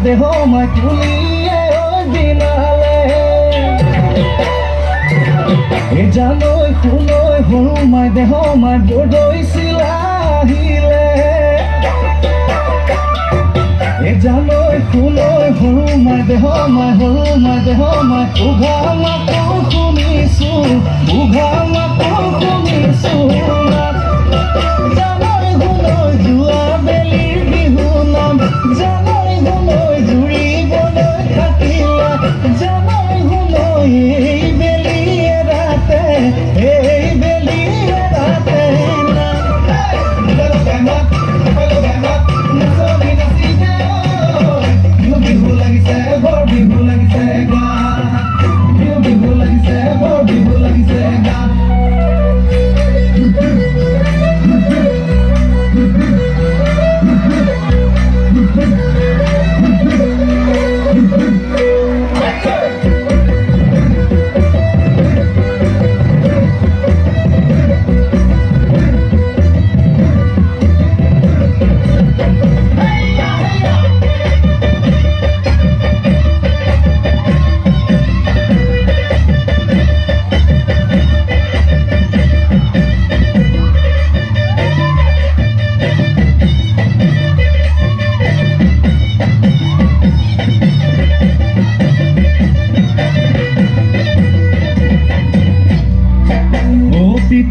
দেহ মাই তুলিয়ে ওই দিনালে এ জানৈ শুনৈ সৰু মাই দেহ মাই বদৈছিল আহিলে এ জানৈ শুনৈ সৰু মাই দেহ মাই উঘা মাতো শুনিছো উঘা মাতো শুনিছো জানৈ শুনৈ যোৱা বেলিৰ বিহু নাম জানৈ শুনৈ জুৰিবলৈ থাকিলা জানৈ শুনৈ এই বেলি এৰাতে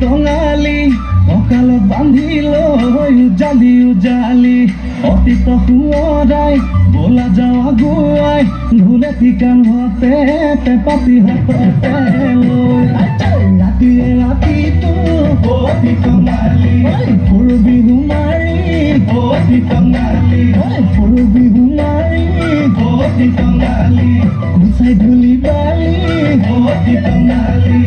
টঙালি কঁকালত বান্ধিল উজালি উজালি অতীত সোঁৱৰাই বোলা যাওঁ আগুৱাই ঢোলে ঠিকান হতে পেপাতি হাততে লৈ ৰাতিয়ে ৰাতিটো অতি টঙালি সৰু বিহু মাৰি অতি টঙালি সৰু বিহু মাৰি অতি টঙালি গুচাই ধূলি বালি অতি টঙালি